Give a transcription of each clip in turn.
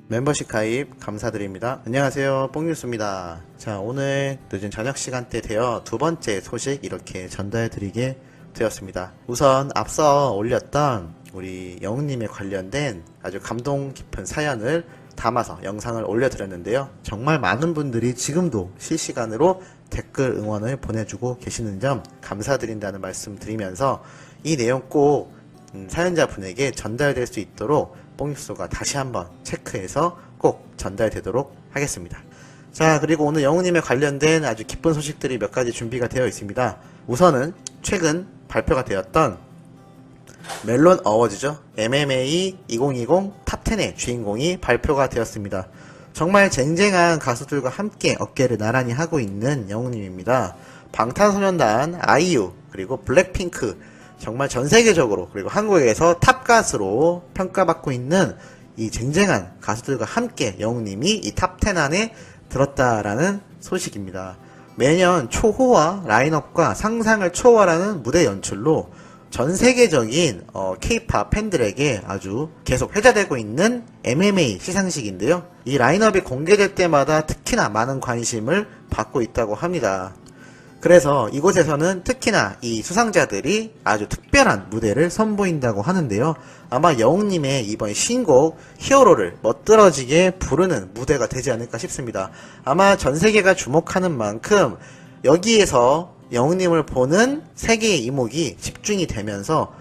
멤버십 가입 감사드립니다. 안녕하세요, 뽕뉴스입니다. 자, 오늘 늦은 저녁 시간대 되어 두 번째 소식 이렇게 전달해드리게 되었습니다. 우선 앞서 올렸던 우리 영웅님에 관련된 아주 감동 깊은 사연을 담아서 영상을 올려드렸는데요. 정말 많은 분들이 지금도 실시간으로 댓글 응원을 보내주고 계시는 점 감사드린다는 말씀 드리면서 이 내용 꼭 사연자분에게 전달될 수 있도록 뽕뉴스가 다시 한번 체크해서 꼭 전달되도록 하겠습니다. 자, 그리고 오늘 영웅님에 관련된 아주 기쁜 소식들이 몇 가지 준비가 되어 있습니다. 우선은 최근 발표가 되었던 멜론 어워즈죠. MMA 2020 탑10의 주인공이 발표가 되었습니다. 정말 쟁쟁한 가수들과 함께 어깨를 나란히 하고 있는 영웅님입니다. 방탄소년단, 아이유, 그리고 블랙핑크, 정말 전세계적으로 그리고 한국에서 탑 가수로 평가받고 있는 이 쟁쟁한 가수들과 함께 영웅님이 이 탑10 안에 들었다라는 소식입니다. 매년 초호화 라인업과 상상을 초월하는 무대 연출로 전세계적인 K-POP 팬들에게 아주 계속 회자되고 있는 MMA 시상식인데요. 이 라인업이 공개될 때마다 특히나 많은 관심을 받고 있다고 합니다. 그래서 이곳에서는 특히나 이 수상자들이 아주 특별한 무대를 선보인다고 하는데요. 아마 영웅님의 이번 신곡 히어로를 멋들어지게 부르는 무대가 되지 않을까 싶습니다. 아마 전세계가 주목하는 만큼 여기에서 영웅님을 보는 세계의 이목이 집중이 되면서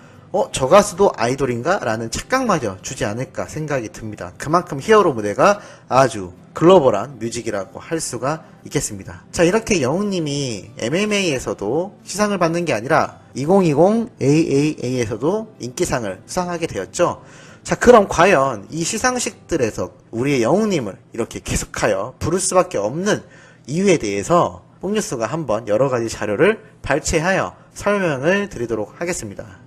저 가수도 아이돌인가? 라는 착각마저 주지 않을까 생각이 듭니다. 그만큼 히어로 무대가 아주 글로벌한 뮤직이라고 할 수가 있겠습니다. 자, 이렇게 영웅님이 MMA에서도 시상을 받는 게 아니라 2020 AAA에서도 인기상을 수상하게 되었죠. 자, 그럼 과연 이 시상식들에서 우리의 영웅님을 이렇게 계속하여 부를 수밖에 없는 이유에 대해서 뽕뉴스가 한번 여러가지 자료를 발췌하여 설명을 드리도록 하겠습니다.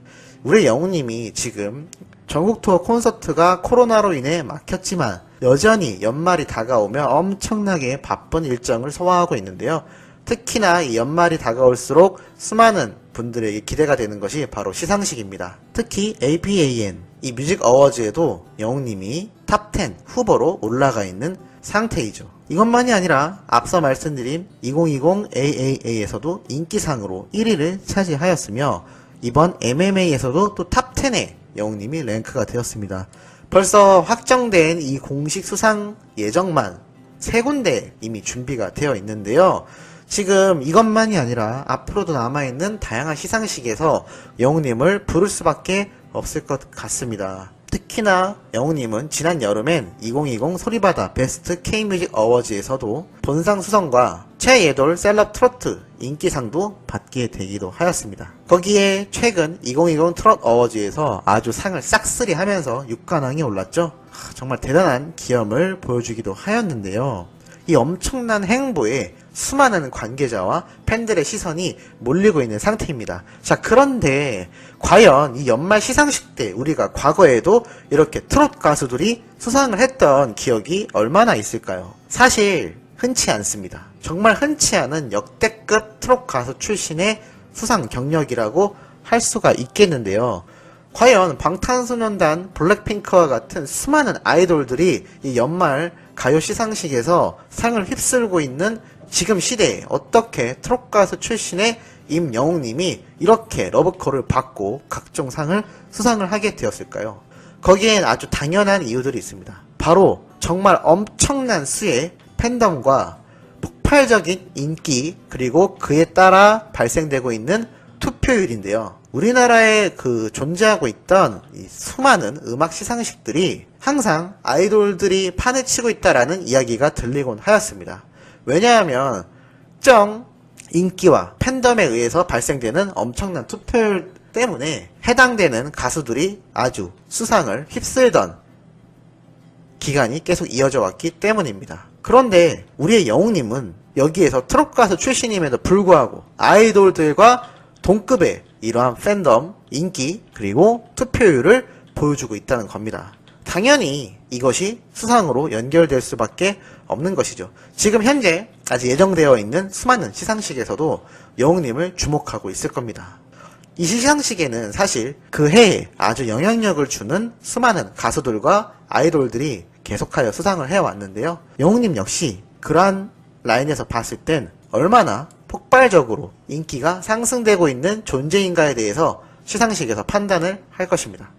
우리 영웅님이 지금 전국 투어 콘서트가 코로나로 인해 막혔지만 여전히 연말이 다가오며 엄청나게 바쁜 일정을 소화하고 있는데요. 특히나 이 연말이 다가올수록 수많은 분들에게 기대가 되는 것이 바로 시상식입니다. 특히 APAN 이 뮤직 어워즈에도 영웅님이 탑10 후보로 올라가 있는 상태이죠. 이것만이 아니라 앞서 말씀드린 2020 AAA에서도 인기상으로 1위를 차지하였으며 이번 MMA에서도 또 탑10에 영웅님이 랭크가 되었습니다. 벌써 확정된 이 공식 수상 예정만 3군데 이미 준비가 되어 있는데요. 지금 이것만이 아니라 앞으로도 남아있는 다양한 시상식에서 영웅님을 부를 수밖에 없을 것 같습니다. 특히나 영웅님은 지난 여름엔 2020 소리바다 베스트 K뮤직 어워즈에서도 본상 수상과 최애돌 셀럽 트로트 인기상도 받게 되기도 하였습니다. 거기에 최근 2020 트롯 어워즈에서 아주 상을 싹쓸이 하면서 6관왕에 올랐죠. 정말 대단한 기염을 보여주기도 하였는데요. 이 엄청난 행보에 수많은 관계자와 팬들의 시선이 몰리고 있는 상태입니다. 자, 그런데 과연 이 연말 시상식 때 우리가 과거에도 이렇게 트롯 가수들이 수상을 했던 기억이 얼마나 있을까요? 사실 흔치 않습니다. 정말 흔치 않은 역대급 트롯 가수 출신의 수상 경력이라고 할 수가 있겠는데요. 과연 방탄소년단, 블랙핑크와 같은 수많은 아이돌들이 이 연말 가요 시상식에서 상을 휩쓸고 있는 지금 시대에 어떻게 트롯 가수 출신의 임영웅님이 이렇게 러브콜을 받고 각종 상을 수상을 하게 되었을까요? 거기엔 아주 당연한 이유들이 있습니다. 바로 정말 엄청난 수의 팬덤과 폭발적인 인기, 그리고 그에 따라 발생되고 있는 투표율인데요. 우리나라에 존재하고 있던 이 수많은 음악 시상식들이 항상 아이돌들이 판을 치고 있다라는 이야기가 들리곤 하였습니다. 왜냐하면 인기와 팬덤에 의해서 발생되는 엄청난 투표율 때문에 해당되는 가수들이 아주 수상을 휩쓸던 기간이 계속 이어져 왔기 때문입니다. 그런데 우리의 영웅님은 여기에서 트롯 가수 출신임에도 불구하고 아이돌들과 동급의 이러한 팬덤, 인기, 그리고 투표율을 보여주고 있다는 겁니다. 당연히 이것이 수상으로 연결될 수밖에 없는 것이죠. 지금 현재 아직 예정되어 있는 수많은 시상식에서도 영웅님을 주목하고 있을 겁니다. 이 시상식에는 사실 그 해에 아주 영향력을 주는 수많은 가수들과 아이돌들이 계속하여 수상을 해왔는데요. 영웅님 역시 그러한 라인에서 봤을 땐 얼마나 폭발적으로 인기가 상승되고 있는 존재인가에 대해서 시상식에서 판단을 할 것입니다.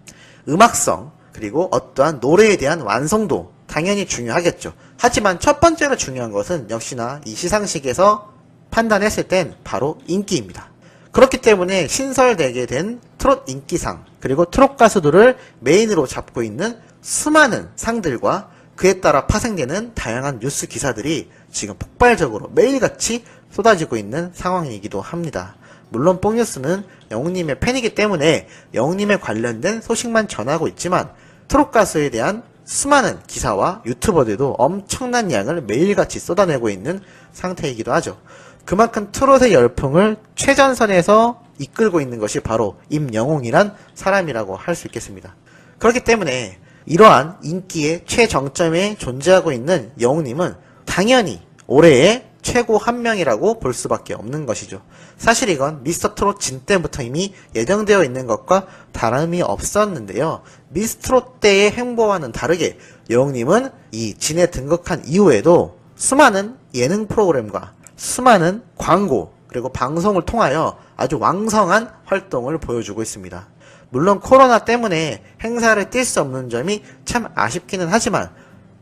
음악성, 그리고 어떠한 노래에 대한 완성도 당연히 중요하겠죠. 하지만 첫 번째로 중요한 것은 역시나 이 시상식에서 판단했을 땐 바로 인기입니다. 그렇기 때문에 신설되게 된 트롯 인기상, 그리고 트롯 가수들을 메인으로 잡고 있는 수많은 상들과 그에 따라 파생되는 다양한 뉴스 기사들이 지금 폭발적으로 매일같이 쏟아지고 있는 상황이기도 합니다. 물론 뽕뉴스는 영웅님의 팬이기 때문에 영웅님에 관련된 소식만 전하고 있지만 트롯 가수에 대한 수많은 기사와 유튜버들도 엄청난 양을 매일같이 쏟아내고 있는 상태이기도 하죠. 그만큼 트롯의 열풍을 최전선에서 이끌고 있는 것이 바로 임영웅이란 사람이라고 할 수 있겠습니다. 그렇기 때문에 이러한 인기의 최정점에 존재하고 있는 영웅님은 당연히 올해의 최고 한 명이라고 볼 수밖에 없는 것이죠. 사실 이건 미스터 트롯 진 때부터 이미 예정되어 있는 것과 다름이 없었는데요. 미스터 트롯 때의 행보와는 다르게 영웅님은 이 진에 등극한 이후에도 수많은 예능 프로그램과 수많은 광고 그리고 방송을 통하여 아주 왕성한 활동을 보여주고 있습니다. 물론 코로나 때문에 행사를 뛸 수 없는 점이 참 아쉽기는 하지만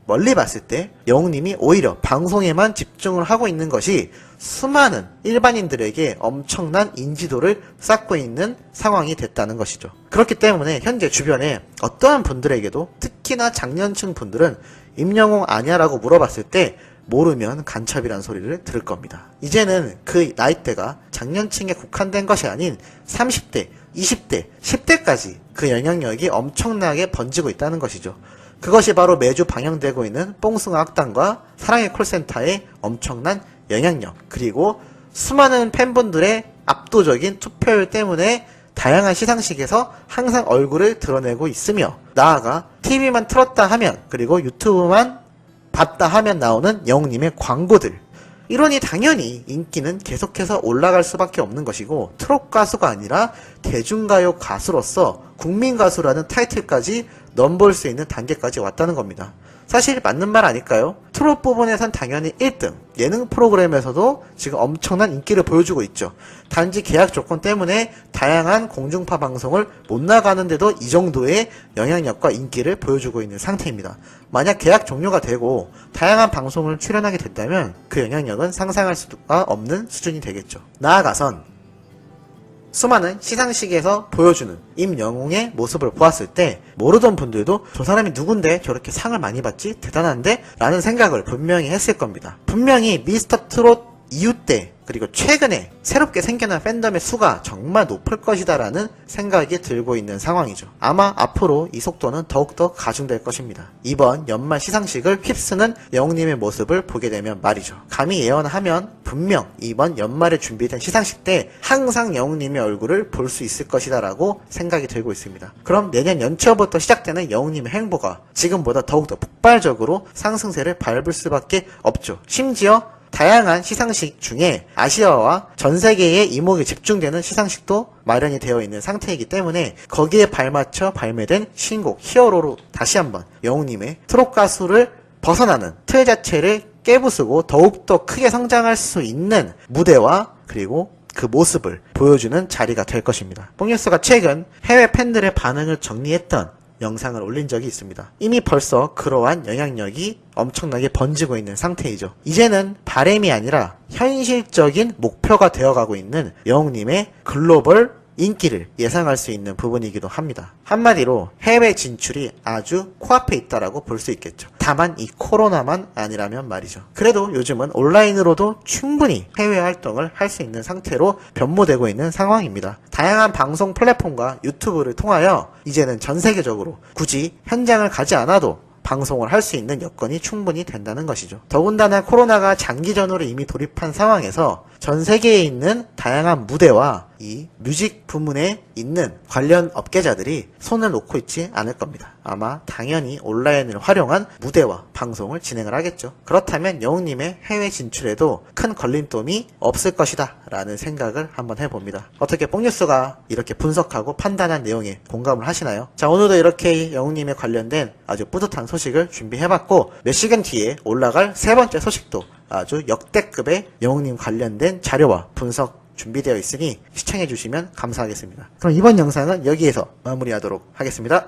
멀리 봤을 때 영웅님이 오히려 방송에만 집중을 하고 있는 것이 수많은 일반인들에게 엄청난 인지도를 쌓고 있는 상황이 됐다는 것이죠. 그렇기 때문에 현재 주변에 어떠한 분들에게도 특히나 장년층 분들은 임영웅 아냐라고 물어봤을 때 모르면 간첩이란 소리를 들을 겁니다. 이제는 그 나이대가 장년층에 국한된 것이 아닌 30대, 20대, 10대까지 그 영향력이 엄청나게 번지고 있다는 것이죠. 그것이 바로 매주 방영되고 있는 뽕숭아 학당과 사랑의 콜센터의 엄청난 영향력, 그리고 수많은 팬분들의 압도적인 투표율 때문에 다양한 시상식에서 항상 얼굴을 드러내고 있으며, 나아가 TV만 틀었다 하면, 그리고 유튜브만 봤다 하면 나오는 영웅님의 광고들, 이러니 당연히 인기는 계속해서 올라갈 수밖에 없는 것이고, 트롯 가수가 아니라 대중가요 가수로서 국민가수라는 타이틀까지 넘볼 수 있는 단계까지 왔다는 겁니다. 사실 맞는 말 아닐까요? 트롯 부분에선 당연히 1등, 예능 프로그램에서도 지금 엄청난 인기를 보여주고 있죠. 단지 계약 조건 때문에 다양한 공중파 방송을 못 나가는데도 이 정도의 영향력과 인기를 보여주고 있는 상태입니다. 만약 계약 종료가 되고 다양한 방송을 출연하게 된다면 그 영향력은 상상할 수가 없는 수준이 되겠죠. 나아가선 수많은 시상식에서 보여주는 임영웅의 모습을 보았을 때 모르던 분들도 저 사람이 누군데 저렇게 상을 많이 받지? 대단한데? 라는 생각을 분명히 했을 겁니다. 분명히 미스터 트롯 이후 때 그리고 최근에 새롭게 생겨난 팬덤의 수가 정말 높을 것이다 라는 생각이 들고 있는 상황이죠. 아마 앞으로 이 속도는 더욱더 가중될 것입니다. 이번 연말 시상식을 휩쓰는 영웅님의 모습을 보게 되면 말이죠. 감히 예언하면 분명 이번 연말에 준비된 시상식 때 항상 영웅님의 얼굴을 볼 수 있을 것이다 라고 생각이 들고 있습니다. 그럼 내년 연초부터 시작되는 영웅님의 행보가 지금보다 더욱더 폭발적으로 상승세를 밟을 수밖에 없죠. 심지어 다양한 시상식 중에 아시아와 전 세계의 이목이 집중되는 시상식도 마련이 되어 있는 상태이기 때문에 거기에 발맞춰 발매된 신곡 히어로로 다시 한번 영웅님의 트롯 가수를 벗어나는 틀 자체를 깨부수고 더욱더 크게 성장할 수 있는 무대와 그리고 그 모습을 보여주는 자리가 될 것입니다. 뽕뉴스가 최근 해외 팬들의 반응을 정리했던 영상을 올린 적이 있습니다. 이미 벌써 그러한 영향력이 엄청나게 번지고 있는 상태이죠. 이제는 바램이 아니라 현실적인 목표가 되어가고 있는 영웅님의 글로벌 인기를 예상할 수 있는 부분이기도 합니다. 한마디로 해외 진출이 아주 코앞에 있다라고 볼 수 있겠죠. 다만 이 코로나만 아니라면 말이죠. 그래도 요즘은 온라인으로도 충분히 해외 활동을 할 수 있는 상태로 변모되고 있는 상황입니다. 다양한 방송 플랫폼과 유튜브를 통하여 이제는 전 세계적으로 굳이 현장을 가지 않아도 방송을 할 수 있는 여건이 충분히 된다는 것이죠. 더군다나 코로나가 장기전으로 이미 돌입한 상황에서 전 세계에 있는 다양한 무대와 이 뮤직 부문에 있는 관련 업계자들이 손을 놓고 있지 않을 겁니다. 아마 당연히 온라인을 활용한 무대와 방송을 진행을 하겠죠. 그렇다면 영웅님의 해외 진출에도 큰 걸림돌이 없을 것이다 라는 생각을 한번 해봅니다. 어떻게 뽕뉴스가 이렇게 분석하고 판단한 내용에 공감을 하시나요? 자, 오늘도 이렇게 영웅님에 관련된 아주 뿌듯한 소식을 준비해봤고, 몇 시간 뒤에 올라갈 세 번째 소식도 아주 역대급의 영웅님 관련된 자료와 분석 준비되어 있으니 시청해주시면 감사하겠습니다. 그럼 이번 영상은 여기에서 마무리하도록 하겠습니다.